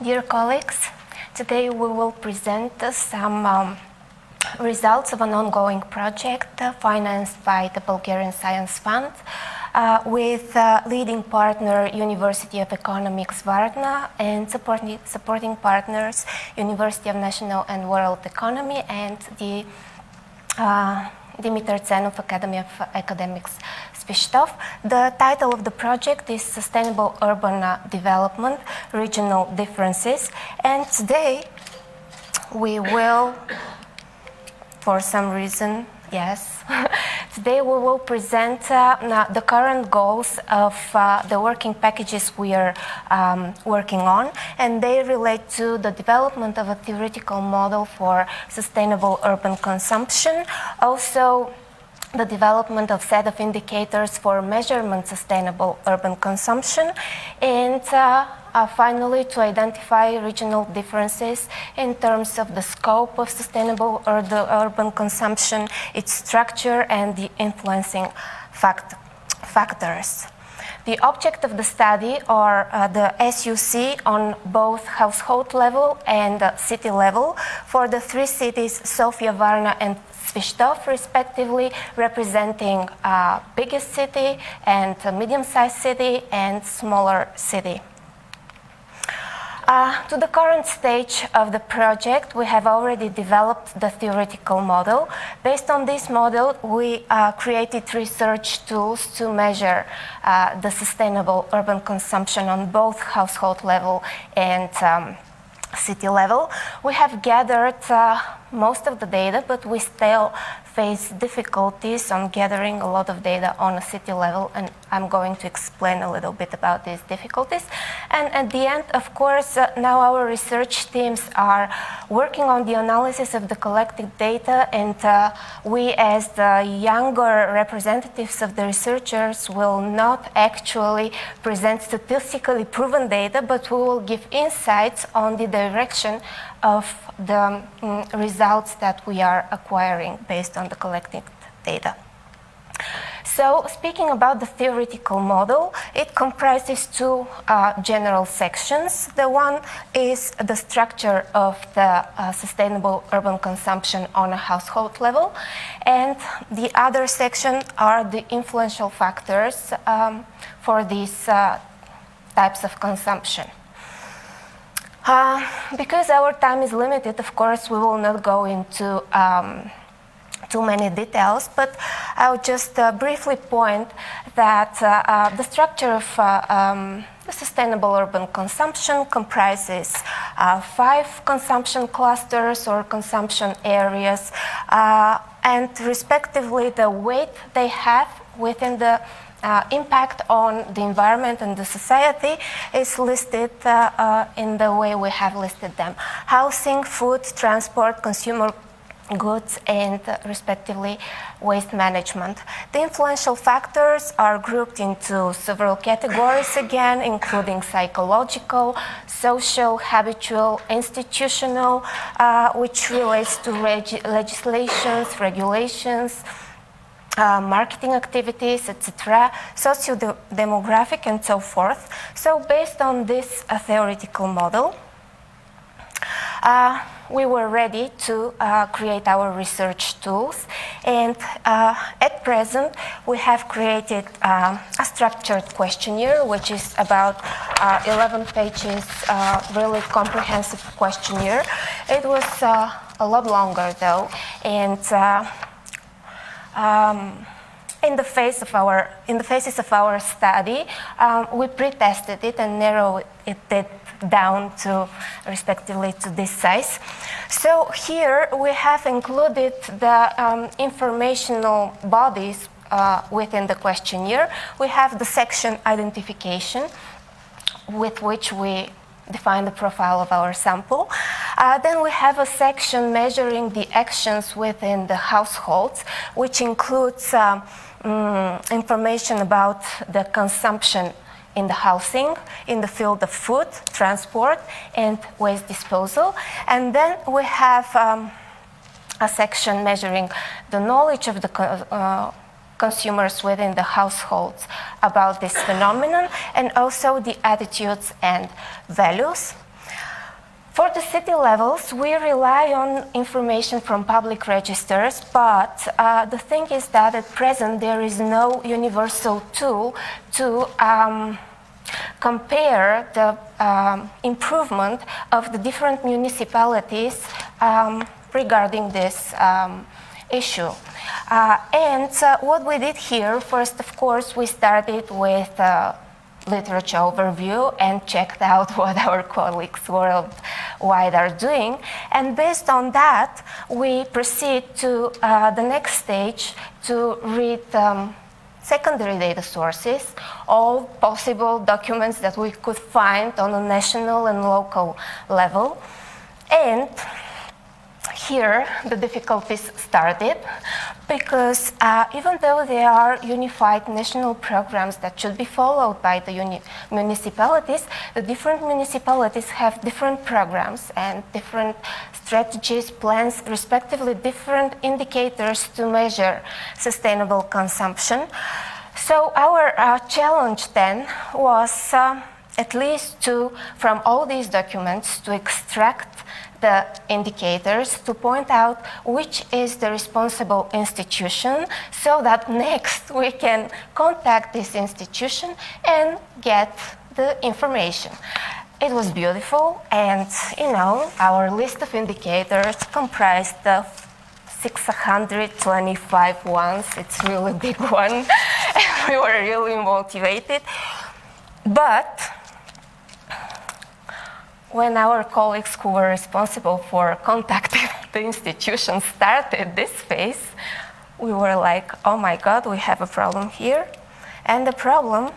Dear colleagues, today we will present some results of an ongoing project financed by the Bulgarian Science Fund with leading partner University of Economics Varna and supporting partners University of National and World Economy and the Dimitar Zenov Academy of Academics Svistov. The title of the project is Sustainable Urban Development, Regional Differences, and today we will, for some reason, today we will present the current goals of the working packages we are working on, and they relate to the development of a theoretical model for sustainable urban consumption, also the development of set of indicators for measurement sustainable urban consumption, and finally to identify regional differences in terms of the scope of sustainable urban consumption, its structure, and the influencing factors. The object of the study are the SUC on both household level and city level for the three cities, Sofia, Varna, and Svistov, respectively, representing biggest city and medium-sized city and smaller city. To the current stage of the project, we have already developed the theoretical model. Based on this model, we created research tools to measure the sustainable urban consumption on both household level and city level. We have gathered most of the data, but we still face difficulties on gathering a lot of data on a city level, and I'm going to explain a little bit about these difficulties. And at the end, of course, now our research teams are working on the analysis of the collected data, and we as the younger representatives of the researchers will not actually present statistically proven data, but we will give insights on the direction of the results that we are acquiring based on the collected data. So, speaking about the theoretical model, it comprises two general sections. The one is the structure of the sustainable urban consumption on a household level, and the other section are the influential factors for these types of consumption. Because our time is limited, of course, we will not go into too many details, but I'll just briefly point that the structure of the sustainable urban consumption comprises 5 consumption clusters or consumption areas, and respectively the weight they have within the impact on the environment and the society is listed in the way we have listed them: housing, food, transport, consumer goods, and respectively waste management. The influential factors are grouped into several categories again, including psychological, social, habitual, institutional, which relates to legislations, regulations, marketing activities, etc., socio-demographic, and so forth. So based on this theoretical model, we were ready to create our research tools, and at present we have created a structured questionnaire, which is about 11 pages, really comprehensive questionnaire. It was a lot longer though, and in the phases of our study, we pre-tested it and narrowed it down to respectively to this size. So here we have included the informational bodies within the questionnaire. We have the section identification, with which we define the profile of our sample. Then we have a section measuring the actions within the households, which includes information about the consumption in the housing, in the field of food, transport, and waste disposal. And then we have a section measuring the knowledge of the consumers within the households about this phenomenon, and also the attitudes and values. For the city levels, we rely on information from public registers, but the thing is that at present there is no universal tool to compare the improvement of the different municipalities regarding this issue. What we did here, first of course, we started with literature overview and checked out what our colleagues worldwide are doing. And based on that, we proceed to the next stage to read secondary data sources, all possible documents that we could find on a national and local level. And here the difficulties started, because even though there are unified national programs that should be followed by the municipalities, the different municipalities have different programs and different strategies, plans, respectively different indicators to measure sustainable consumption. So our challenge then was at least from all these documents, to extract the indicators, to point out which is the responsible institution, so that next we can contact this institution and get the information. It was beautiful, and our list of indicators comprised of 625 ones. It's a really big one, and we were really motivated. But when our colleagues who were responsible for contacting the institution started this phase, we were like, oh my God, we have a problem here. And the problem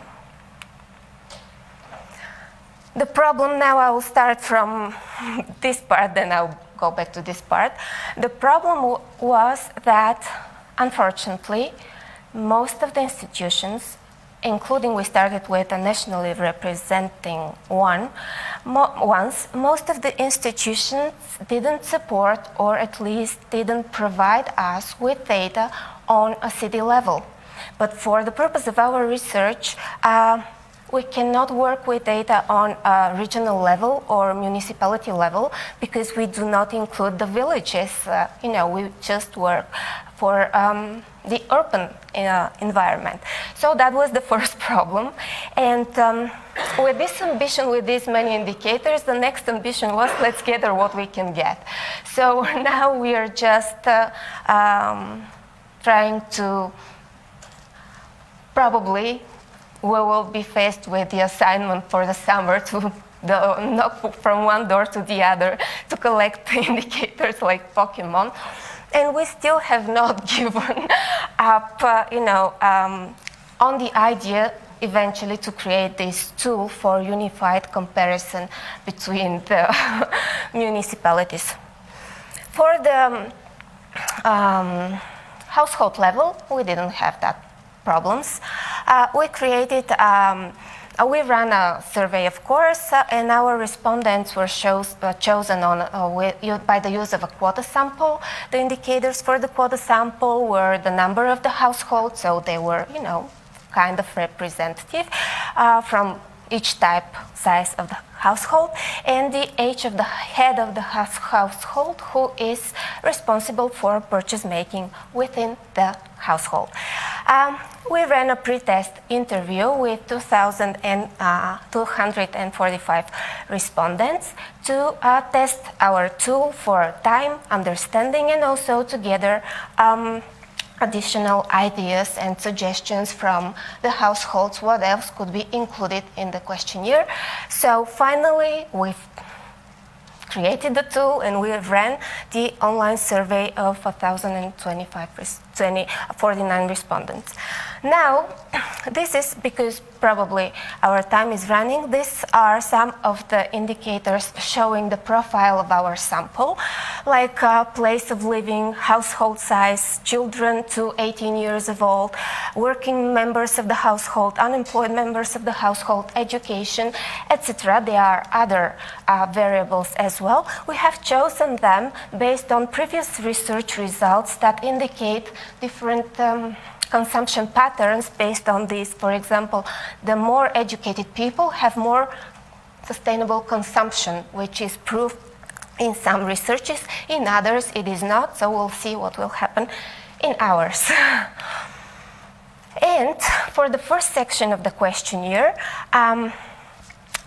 now, I will start from this part, then I'll go back to this part. The problem was that, unfortunately, most of the institutions, including we started with a nationally representing most of the institutions didn't support, or at least didn't provide us with data on a city level. But for the purpose of our research, we cannot work with data on a regional level or municipality level, because we do not include the villages. We just work for the urban environment. So that was the first problem. And with this ambition, with these many indicators, the next ambition was, let's gather what we can get. So now we are just trying to, probably we will be faced with the assignment for the summer to knock from one door to the other to collect the indicators like Pokemon. And we still have not given up, on the idea eventually to create this tool for unified comparison between the municipalities. For the household level, we didn't have that problems. We ran a survey, of course, and our respondents were chosen by the use of a quota sample. The indicators for the quota sample were the number of the households, so they were, kind of representative from each size of the household, and the age of the head of the household, who is responsible for purchase making within the household. We ran a pre-test interview with 2,245 respondents to test our tool for time, understanding, and also to gather additional ideas and suggestions from the households, what else could be included in the questionnaire. So finally, we've created the tool and we ran the online survey of 1,049 respondents. Now, this is because probably our time is running. These are some of the indicators showing the profile of our sample, like place of living, household size, children to 18 years of old, working members of the household, unemployed members of the household, education, etc. There are other variables as well. We have chosen them based on previous research results that indicate different consumption patterns based on these. For example, the more educated people have more sustainable consumption, which is proved in some researches. In others, it is not, so we'll see what will happen in ours. And for the first section of the questionnaire,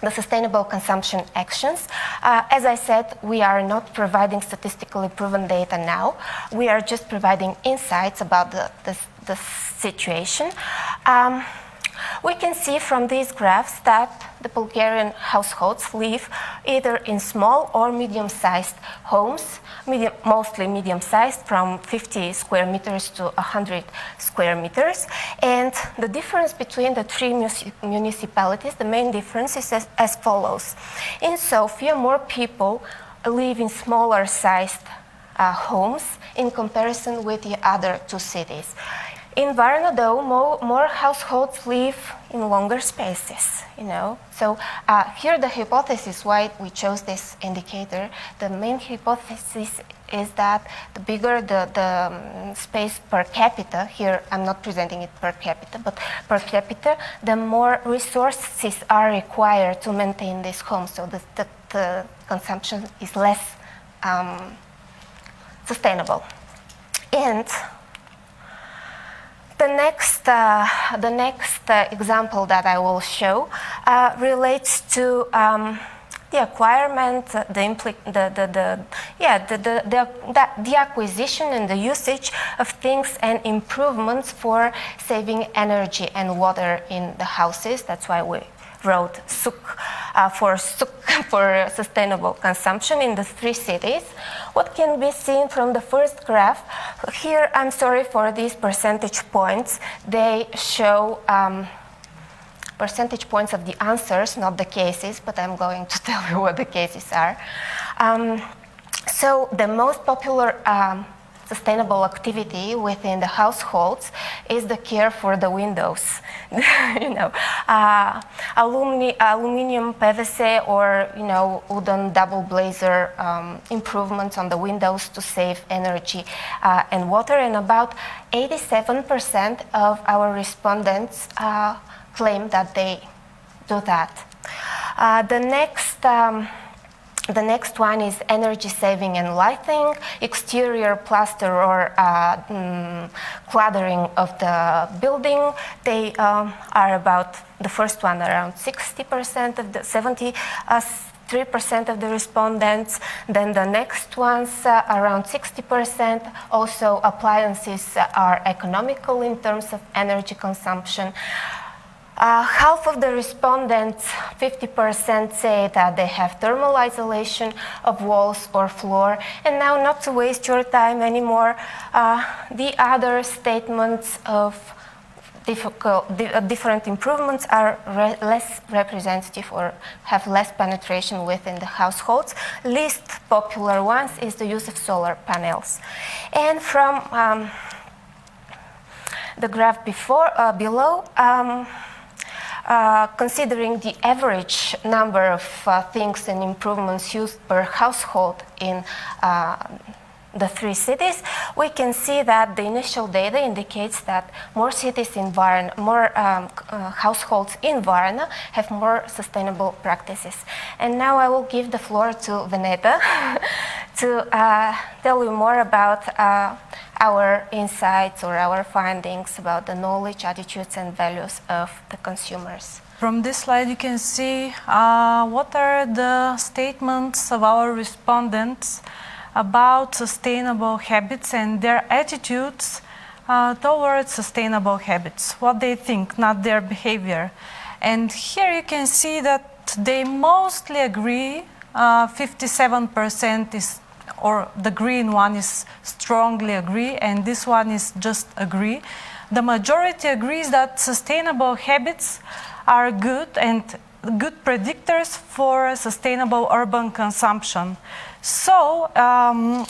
the sustainable consumption actions. As I said, we are not providing statistically proven data now. We are just providing insights about the situation. We can see from these graphs that the Bulgarian households live either in small or medium-sized homes, mostly medium-sized, from 50 square meters to 100 square meters. And the difference between the three municipalities, the main difference is as follows. In Sofia, more people live in smaller-sized homes in comparison with the other two cities. In Varna, though, more households live in longer spaces, you know. So here the hypothesis why we chose this indicator, the main hypothesis is that the bigger the space per capita, here I'm not presenting it per capita, but per capita, the more resources are required to maintain this home. So the consumption is less sustainable. And the next example that I will show relates to the acquirement, the acquisition and the usage of things and improvements for saving energy and water in the houses. That's why we wrote SUK for sustainable consumption in the three cities. What can be seen from the first graph? Here, I'm sorry for these percentage points. They show percentage points of the answers, not the cases, but I'm going to tell you what the cases are. So the most popular sustainable activity within the households is the care for the windows. You know, aluminum PVC or, you know, wooden double blazer improvements on the windows to save energy and water. And about 87% of our respondents claim that they do that. The next one is energy saving and lighting, exterior plaster or claddering of the building. They are about, the first one around 60% of the 73% of the respondents. Then the next ones around 60%. Also appliances are economical in terms of energy consumption. Half of the respondents, 50%, say that they have thermal isolation of walls or floor. And now, not to waste your time anymore, the other statements of different improvements are less representative or have less penetration within the households. Least popular ones is the use of solar panels. And from the graph below, considering the average number of things and improvements used per household in the three cities, we can see that the initial data indicates that more cities in Varna, more households in Varna have more sustainable practices. And now I will give the floor to Veneta to tell you more about our insights or our findings about the knowledge, attitudes, and values of the consumers. From this slide, you can see what are the statements of our respondents about sustainable habits and their attitudes towards sustainable habits, what they think, not their behavior. And here you can see that they mostly agree, 57% is, or the green one is strongly agree, and this one is just agree. The majority agrees that sustainable habits are good and good predictors for sustainable urban consumption. So,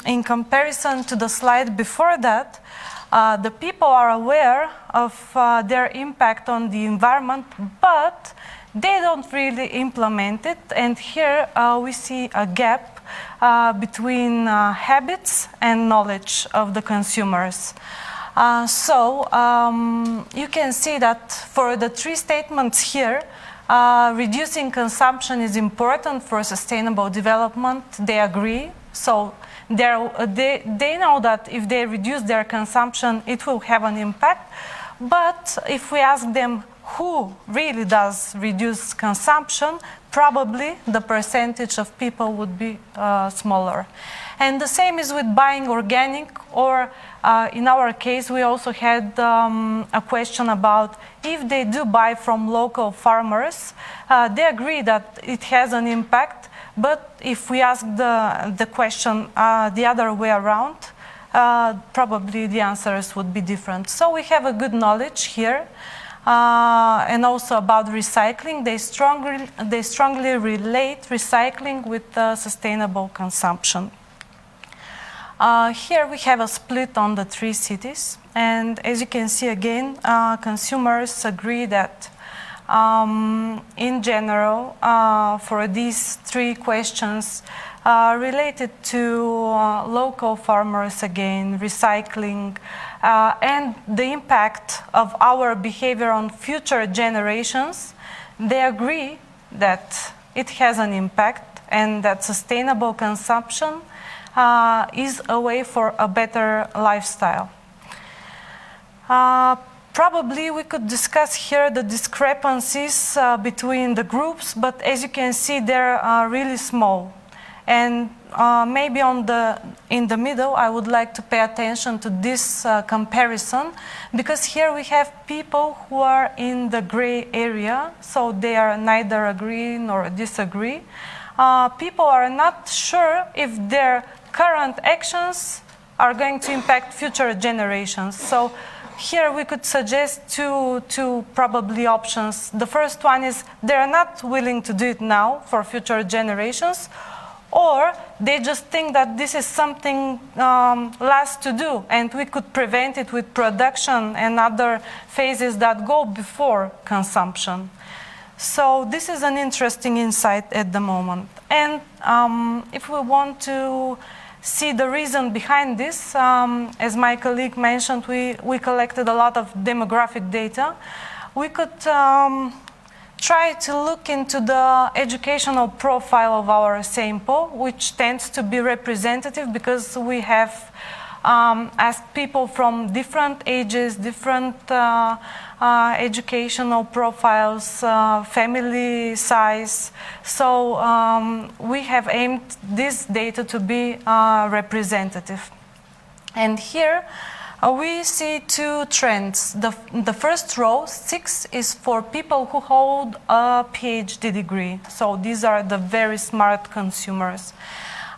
in comparison to the slide before that, the people are aware of their impact on the environment, but they don't really implement it. And here we see a gap between habits and knowledge of the consumers. You can see that for the three statements here, Reducing consumption is important for sustainable development. They agree. So they know that if they reduce their consumption, it will have an impact. But if we ask them who really does reduce consumption, probably the percentage of people would be smaller. And the same is with buying organic, or in our case, we also had a question about if they do buy from local farmers, they agree that it has an impact, but if we ask the question the other way around, probably the answers would be different. So we have a good knowledge here. And also about recycling, they strongly relate recycling with sustainable consumption. Here we have a split on the 3 cities, and as you can see again, consumers agree that in general, for these 3 questions related to local farmers again, recycling, and the impact of our behavior on future generations, they agree that it has an impact and that sustainable consumption is a way for a better lifestyle. Probably we could discuss here the discrepancies between the groups, but as you can see, they're really small. And maybe in the middle, I would like to pay attention to this comparison, because here we have people who are in the gray area, so they are neither agree nor disagree. People are not sure if their current actions are going to impact future generations. So here we could suggest two probably options. The first one is they're not willing to do it now for future generations, or they just think that this is something last to do and we could prevent it with production and other phases that go before consumption. So this is an interesting insight at the moment. And if we want to see the reason behind this, as my colleague mentioned, we collected a lot of demographic data. We could try to look into the educational profile of our sample, which tends to be representative because we have asked people from different ages, different educational profiles, family size. So we have aimed this data to be representative. And here we see 2 trends. The first row, 6, is for people who hold a PhD degree. So these are the very smart consumers.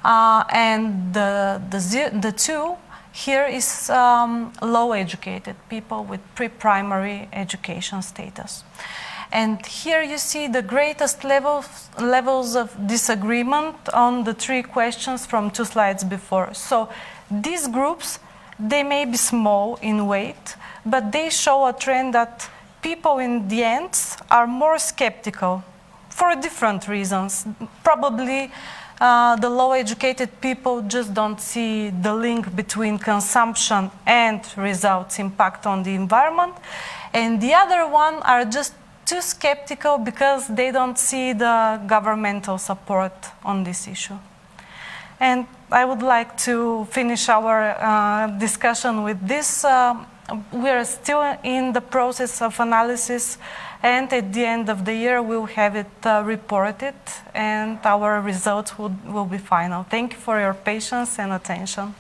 And the 2 here is low educated people with pre-primary education status. And here you see the greatest levels of disagreement on the 3 questions from 2 slides before. So these groups, they may be small in weight, but they show a trend that people in the end are more skeptical for different reasons. Probably the low-educated people just don't see the link between consumption and results impact on the environment. And the other one are just too skeptical because they don't see the governmental support on this issue. And I would like to finish our discussion with this. We are still in the process of analysis, and at the end of the year we'll have it reported and our results will be final. Thank you for your patience and attention.